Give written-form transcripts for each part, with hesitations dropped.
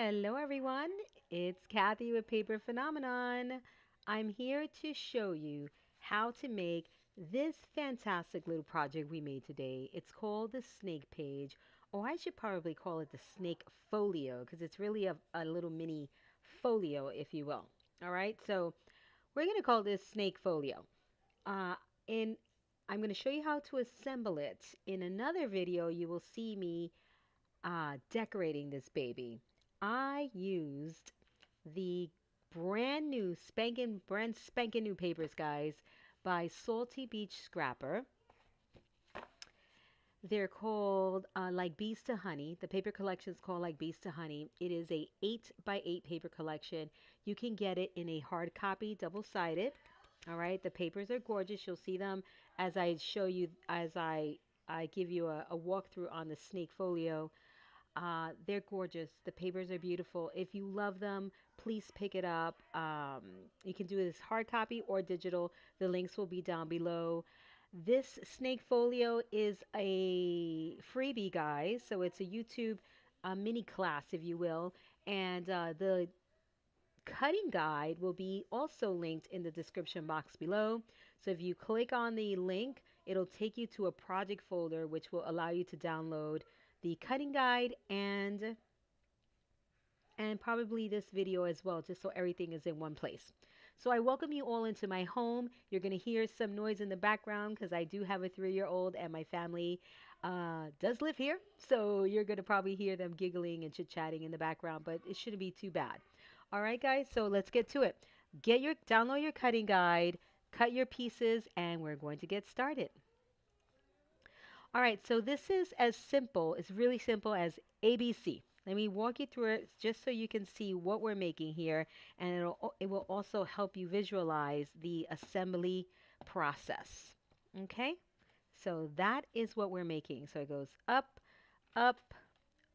Hello, everyone. It's Kathy with Paper Phenomenon. I'm here to show you how to make this fantastic little project we made today. It's called the snake page, or I should probably call it the snake folio because it's really a little mini folio, if you will. All right, so we're going to call this snake folio. And I'm going to show you how to assemble it. In another video, you will see me decorating this baby. I used the brand spanking new papers, guys, by Salty Beach Scrapper. They're called Like Bees to Honey. The paper collection is called Like Bees to Honey. It is a 8 by 8 paper collection. You can get it in a hard copy, double-sided. All right, the papers are gorgeous. You'll see them as I show you, as I give you a walkthrough on the snake folio. They're gorgeous. The papers are beautiful. If you love them, please pick it up. You can do this hard copy or digital. The links will be down below. This snake folio is a freebie, guys. So it's a YouTube mini class, if you will. And the cutting guide will be also linked in the description box below. So if you click on the link, it'll take you to a project folder, which will allow you to download the cutting guide and probably this video as well, just so everything is in one place. So I welcome you all into my home. You're going to hear some noise in the background because I do have a 3-year-old and my family does live here. So you're going to probably hear them giggling and chit-chatting in the background, but it shouldn't be too bad. All right, guys, so let's get to it. Download your cutting guide, cut your pieces, and we're going to get started. All right, so this is as simple, it's really simple as ABC. Let me walk you through it just so you can see what we're making here, and it will also help you visualize the assembly process. Okay, so that is what we're making. So it goes up, up,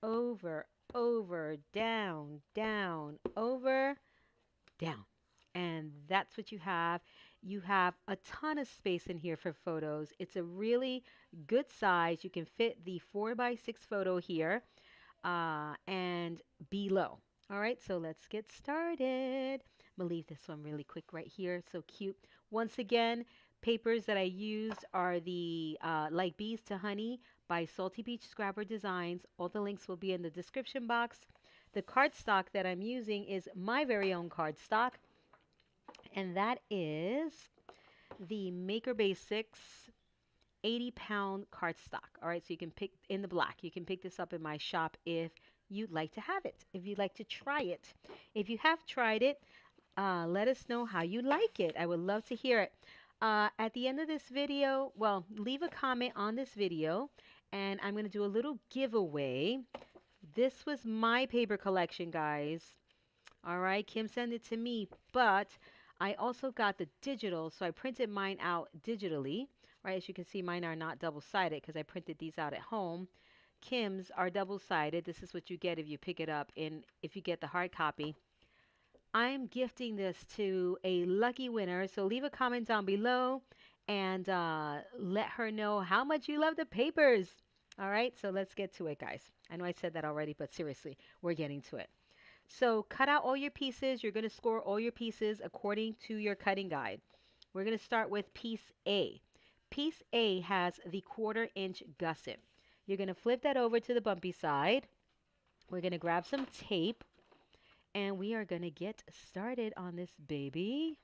over, over, down, down, over, down. And that's what you have. You have a ton of space in here for photos. It's a really good size. You can fit the 4x6 photo here and below. All right, so let's get started. I'm gonna leave this one really quick right here. So cute. Once again, papers that I used are the Like Bees to Honey by Salty Beach Scrapper Designs. All the links will be in the description box. The cardstock that I'm using is my very own cardstock, and that is the Maker Basics 80-pound cardstock. All right, so you can pick in the black. You can pick this up in my shop if you'd like to have it, if you'd like to try it. If you have tried it, let us know how you like it. I would love to hear it. At the end of this video, well, leave a comment on this video, and I'm going to do a little giveaway. This was my paper collection, guys. All right, Kim sent it to me, but I also got the digital, so I printed mine out digitally. Right, as you can see, mine are not double-sided because I printed these out at home. Kim's are double-sided. This is what you get if you pick it up and if you get the hard copy. I'm gifting this to a lucky winner, so leave a comment down below and let her know how much you love the papers. All right, so let's get to it, guys. I know I said that already, but seriously, we're getting to it. So cut out all your pieces. You're going to score all your pieces according to your cutting guide. We're going to start with piece A. Piece A has the 1/4-inch gusset. You're going to flip that over to the bumpy side. We're going to grab some tape, and we are going to get started on this baby.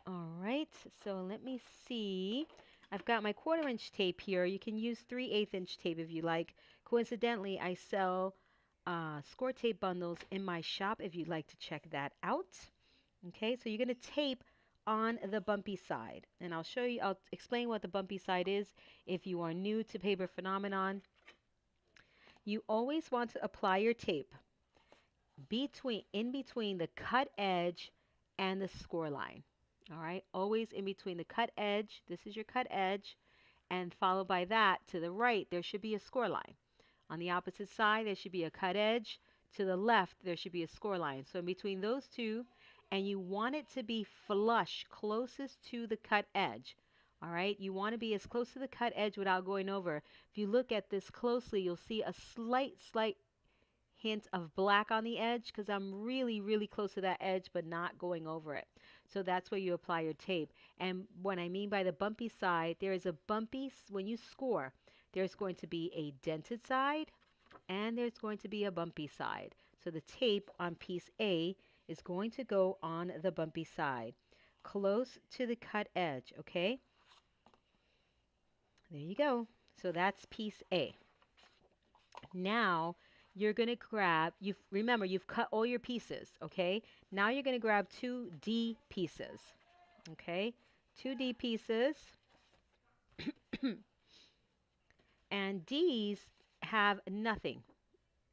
All right, so let me see. I've got my 1/4-inch tape here. You can use 3/8-inch tape if you like. Coincidentally, I sell score tape bundles in my shop if you'd like to check that out. Okay, so you're going to tape on the bumpy side, and I'll explain what the bumpy side is if you are new to Paper Phenomenon. You always want to apply your tape in between the cut edge and the score line. All right, always in between the cut edge. This is your cut edge, and followed by that to the right there should be a score line. On the opposite side there should be a cut edge. To the left there should be a score line. So in between those two, and you want it to be flush, closest to the cut edge. All right, you want to be as close to the cut edge without going over. If you look at this closely, you'll see a slight hint of black on the edge because I'm really, really close to that edge, but not going over it. So that's where you apply your tape. And what I mean by the bumpy side, there is a bumpy, when you score, there's going to be a dented side and there's going to be a bumpy side. So the tape on piece A is going to go on the bumpy side, close to the cut edge, okay? There you go. So that's piece A. Now you're going to grab, remember you've cut all your pieces, okay? Now you're going to grab 2D pieces, okay? 2D pieces. And D's have nothing.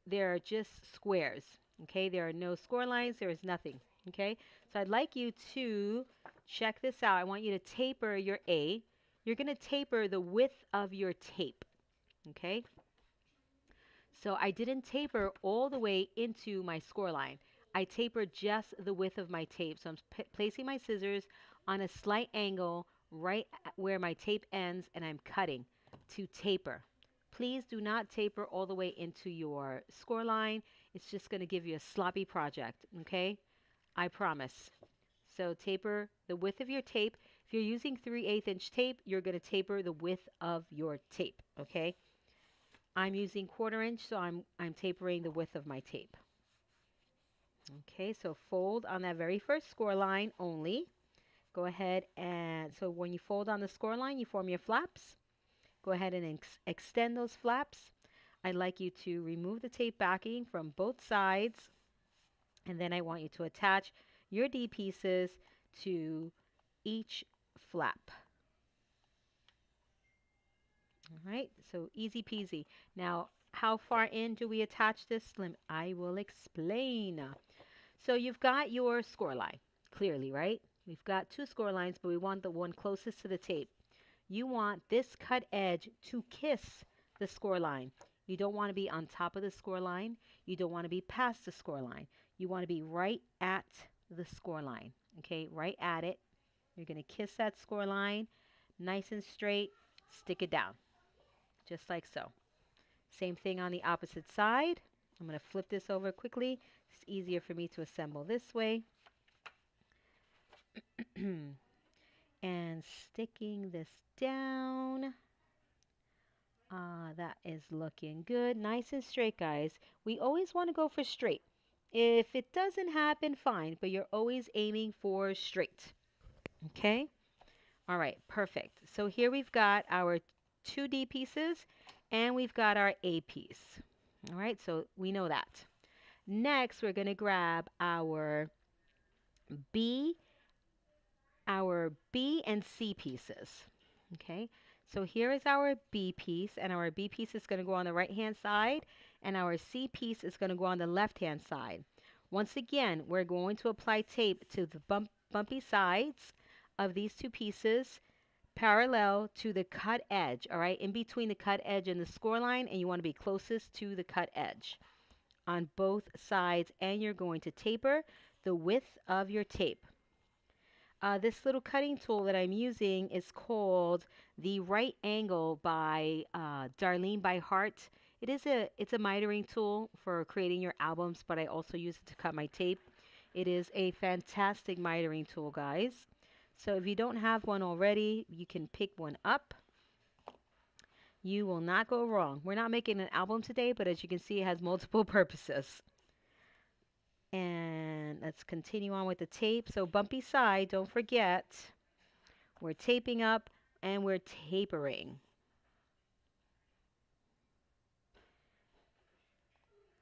They're just squares, okay? There are no score lines. There is nothing, okay? So I'd like you to check this out. I want you to taper your A. You're going to taper the width of your tape, okay? So I didn't taper all the way into my score line. I tapered just the width of my tape. So I'm placing my scissors on a slight angle right where my tape ends, and I'm cutting to taper. Please do not taper all the way into your score line. It's just going to give you a sloppy project, okay? I promise. So taper the width of your tape. If you're using 3/8 inch tape, you're going to taper the width of your tape, okay? I'm using 1/4 inch, so I'm tapering the width of my tape. Okay, so fold on that very first score line only. Go ahead and, so when you fold on the score line, you form your flaps. Go ahead and extend those flaps. I'd like you to remove the tape backing from both sides, and then I want you to attach your D pieces to each flap. All right, so easy peasy. Now, how far in do we attach this? I will explain. So you've got your score line, clearly, right? We've got 2 score lines, but we want the one closest to the tape. You want this cut edge to kiss the score line. You don't want to be on top of the score line. You don't want to be past the score line. You want to be right at the score line, okay? Right at it. You're going to kiss that score line, nice and straight, stick it down, just like so. Same thing on the opposite side. I'm going to flip this over quickly. It's easier for me to assemble this way. And sticking this down. That is looking good. Nice and straight, guys. We always want to go for straight. If it doesn't happen, fine, but you're always aiming for straight. Okay? All right, perfect. So here we've got our 2D pieces and we've got our A piece. All right, so we know that. Next, we're going to grab our B and C pieces. Okay, so here is our B piece, and our B piece is going to go on the right-hand side, and our C piece is going to go on the left-hand side. Once again, we're going to apply tape to the bumpy sides of these 2 pieces parallel to the cut edge, all right, in between the cut edge and the score line, and you want to be closest to the cut edge on both sides, and you're going to taper the width of your tape. This little cutting tool that I'm using is called the Right Angle by Darlene by Heart. It's a mitering tool for creating your albums, but I also use it to cut my tape. It is a fantastic mitering tool, guys. So if you don't have one already, you can pick one up. You will not go wrong. We're not making an album today, but as you can see, it has multiple purposes. And let's continue on with the tape. So bumpy side, don't forget, we're taping up and we're tapering.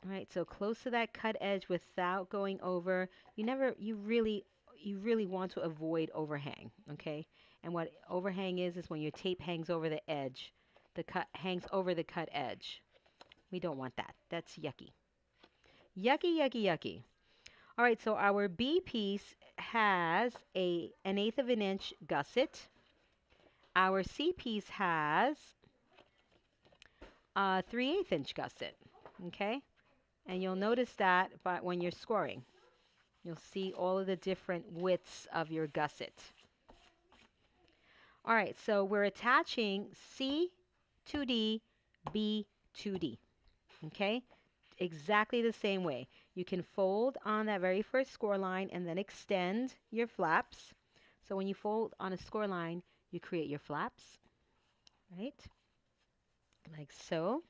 All right, so close to that cut edge without going over. You really want to avoid overhang, okay? And what overhang is when your tape hangs over the edge. The cut hangs over the cut edge. We don't want that. That's yucky. Yucky, yucky, yucky. All right, so our B piece has an 1/8 of an inch gusset. Our C piece has a 3/8 inch gusset, okay? And you'll notice that but when you're scoring. You'll see all of the different widths of your gusset. All right, so we're attaching C 2D, B 2D, okay? exactly the same way. You can fold on that very first score line and then extend your flaps. So when you fold on a score line, you create your flaps, right? Like so.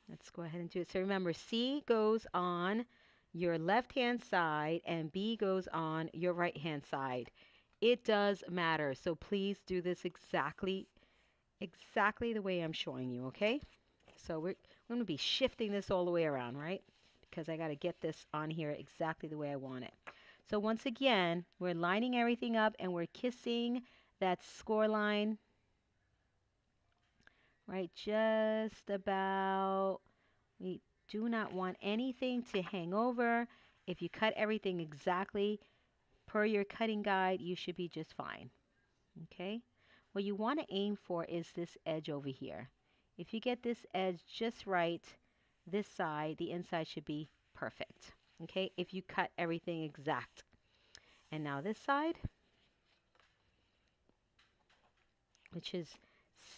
Let's go ahead and do it. So remember, C goes on your left-hand side and B goes on your right-hand side. It does matter. So please do this exactly the way I'm showing you, okay? So we're going to be shifting this all the way around, right? Because I got to get this on here exactly the way I want it. So once again, we're lining everything up and we're kissing that score line, right? Just about. We do not want anything to hang over. If you cut everything exactly per your cutting guide, you should be just fine. Okay? What you want to aim for is this edge over here. If you get this edge just right, this side, the inside should be perfect. Okay? If you cut everything exact. And now this side, which is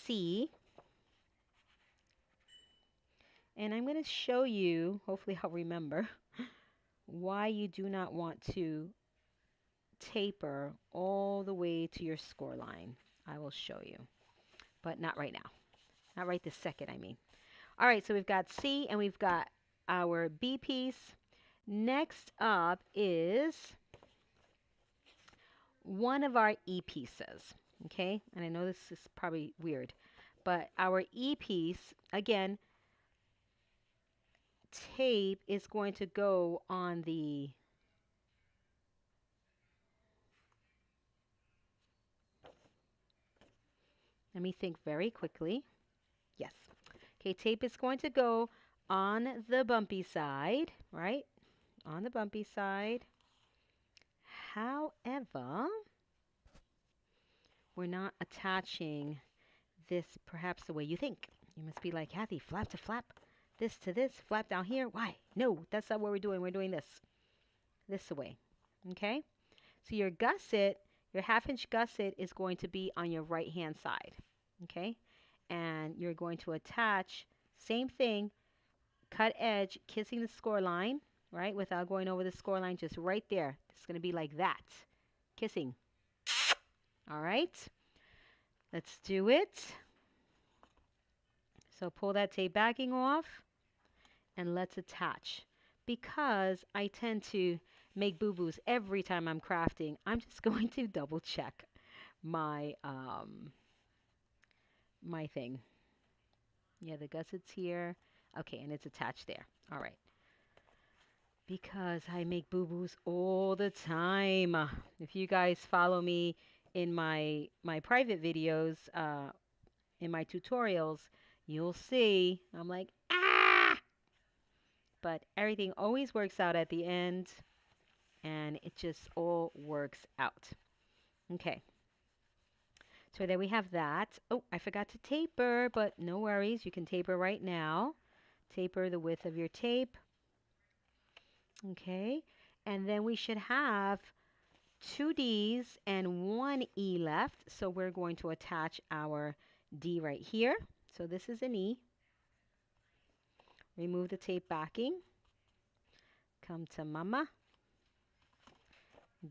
C. And I'm going to show you, hopefully I'll remember, why you do not want to taper all the way to your score line. I will show you, but not right now. Not right this second, I mean. All right, so we've got C and we've got our B piece. Next up is one of our E pieces, okay? And I know this is probably weird, but our E piece, again, tape is going to go on the let me think very quickly. Yes. Okay, tape is going to go on the bumpy side, right? On the bumpy side. However, we're not attaching this perhaps the way you think. You must be like, Kathy, flap to flap, this to this, flap down here. Why? No, that's not what we're doing. We're doing this way. Okay? So your gusset, your half-inch gusset is going to be on your right-hand side. Okay? And you're going to attach, same thing, cut edge, kissing the score line, right? Without going over the score line, just right there. It's going to be like that. Kissing. All right? Let's do it. So pull that tape backing off and let's attach. Because I tend to make boo-boos every time I'm crafting, I'm just going to double check my my thing. Yeah, the gusset's here. Okay, and it's attached there. All right. Because I make boo-boos all the time. If you guys follow me in my private videos, in my tutorials, you'll see I'm like, ah! But everything always works out at the end, and it just all works out. Okay. So there we have that. Oh, I forgot to taper, but no worries. You can taper right now. Taper the width of your tape. Okay. And then we should have 2 D's and 1 E left. So we're going to attach our D right here. So this is an E. Remove the tape backing. Come to Mama.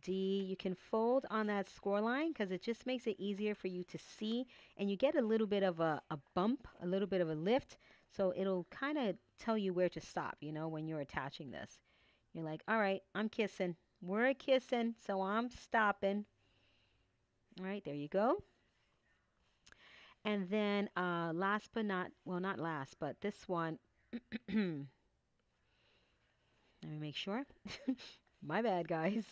D, you can fold on that score line because it just makes it easier for you to see, and you get a little bit of a bump, a little bit of a lift, so it'll kind of tell you where to stop, you know, when you're attaching this. You're like, all right, I'm kissing. We're kissing, so I'm stopping. All right, there you go. And then last but not, well, not last, but this one, let me make sure. My bad, guys.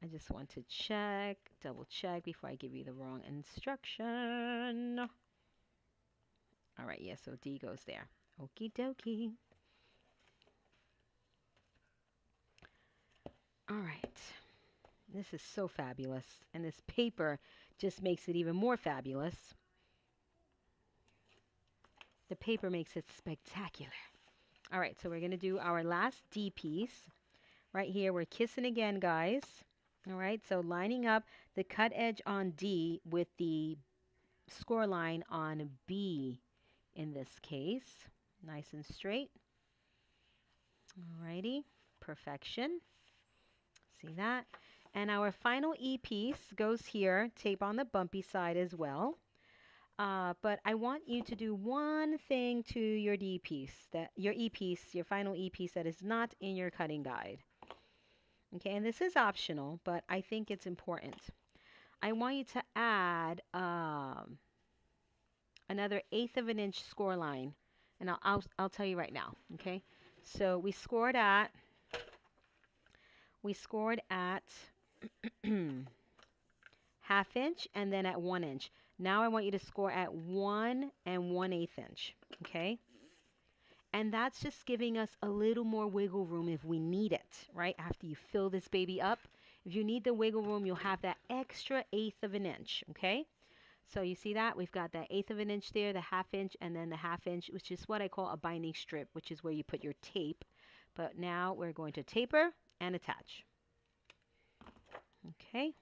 I just want to check, double check before I give you the wrong instruction. All right, yeah, so D goes there. Okie dokie. All right. This is so fabulous. And this paper just makes it even more fabulous. The paper makes it spectacular. All right, so we're going to do our last D piece. Right here, we're kissing again, guys. All right, so lining up the cut edge on D with the score line on B in this case. Nice and straight. Alrighty, perfection. See that? And our final E-piece goes here, tape on the bumpy side as well. But I want you to do one thing to your D-piece, that your E-piece, your final E-piece that is not in your cutting guide. Okay, and this is optional, but I think it's important. I want you to add another 1/8 of an inch score line, and I'll tell you right now. Okay, so we scored at 1/2 inch and then at 1 inch. Now I want you to score at 1 1/8 inch. Okay, and that's just giving us a little more wiggle room if we need it, right? After you fill this baby up, if you need the wiggle room, you'll have that extra 1/8 of an inch. Okay. So you see that? We've got that 1/8 of an inch there, the 1/2 inch, and then the 1/2 inch, which is what I call a binding strip, which is where you put your tape. But now we're going to taper and attach. Okay.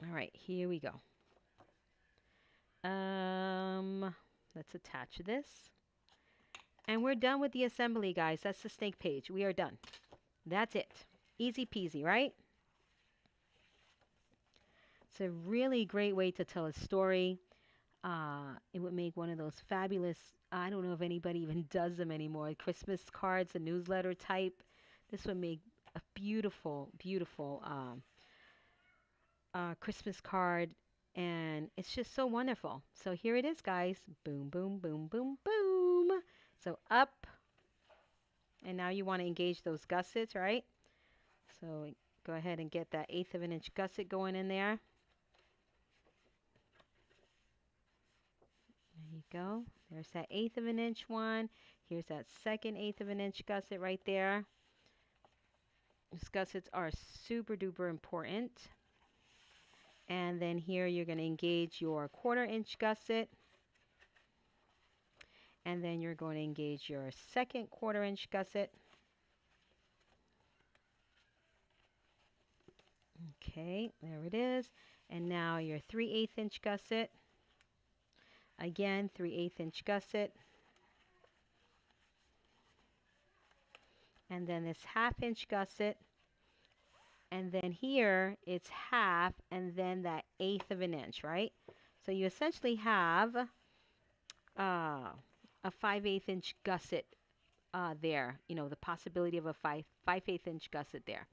All right, here we go. Let's attach this. And we're done with the assembly, guys. That's the snake page. We are done. That's it. Easy peasy, right? It's a really great way to tell a story. It would make one of those fabulous, I don't know if anybody even does them anymore, Christmas cards, a newsletter type. This would make a beautiful, beautiful Christmas card. And it's just so wonderful. So here it is, guys. Boom, boom, boom, boom, boom. So up. And now you want to engage those gussets, right? So go ahead and get that 1/8 of an inch gusset going in there. There you go. There's that 1/8 of an inch one. Here's that second 1/8 of an inch gusset right there. These gussets are super duper important. And then here you're going to engage your 1/4 inch gusset. And then you're going to engage your second 1/4 inch gusset. Okay, there it is. And now your 3/8 inch gusset. Again, 3/8 inch gusset. And then this 1/2 inch gusset. And then here it's 1/2 and then that 1/8 of an inch, right? So you essentially have a 5/8 inch gusset there. You know, the possibility of a 5/8 inch gusset there.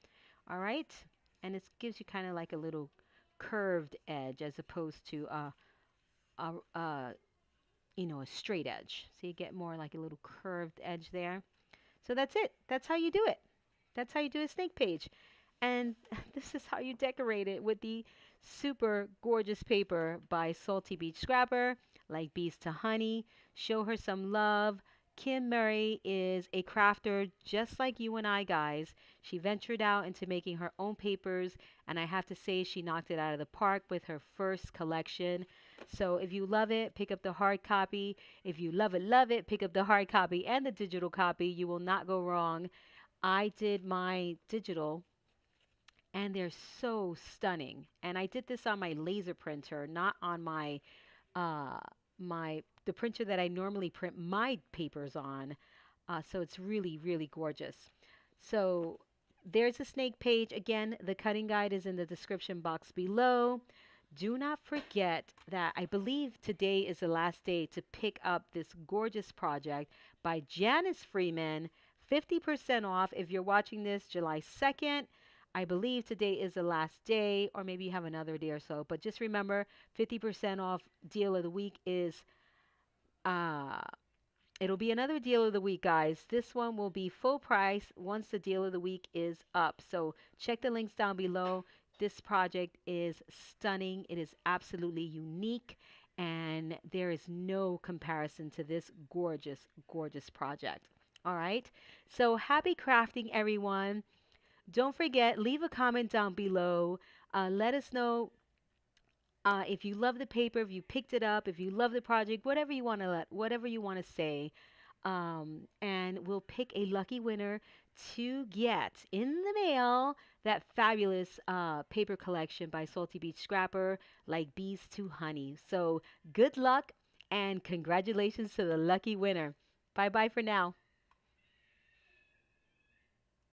All right? And it gives you kind of like a little curved edge as opposed to you know, a straight edge. So you get more like a little curved edge there. So that's it. That's how you do it. That's how you do a snake page. And this is how you decorate it with the super gorgeous paper by Salty Beach Scrapper, like Bees to Honey. Show her some love. Kim Murray is a crafter just like you and I, guys. She ventured out into making her own papers, and I have to say she knocked it out of the park with her first collection. So if you love it, pick up the hard copy. If you love it, pick up the hard copy and the digital copy. You will not go wrong. I did my digital, and they're so stunning. And I did this on my laser printer, not on my the printer that I normally print my papers on. So it's really, really gorgeous. So there's a snake page. Again, the cutting guide is in the description box below. Do not forget that I believe today is the last day to pick up this gorgeous project by Janice Freeman. 50% off if you're watching this July 2nd. I believe today is the last day, or maybe you have another day or so. But just remember, 50% off deal of the week is, it'll be another deal of the week, guys. This one will be full price once the deal of the week is up. So check the links down below. This project is stunning. It is absolutely unique, and there is no comparison to this gorgeous, gorgeous project. All right. So happy crafting, everyone. Don't forget, leave a comment down below. Let us know if you love the paper, if you picked it up, if you love the project, whatever you want to say. And we'll pick a lucky winner to get in the mail that fabulous paper collection by Salty Beach Scrapper, like Bees to Honey. So good luck And congratulations to the lucky winner. Bye bye for now.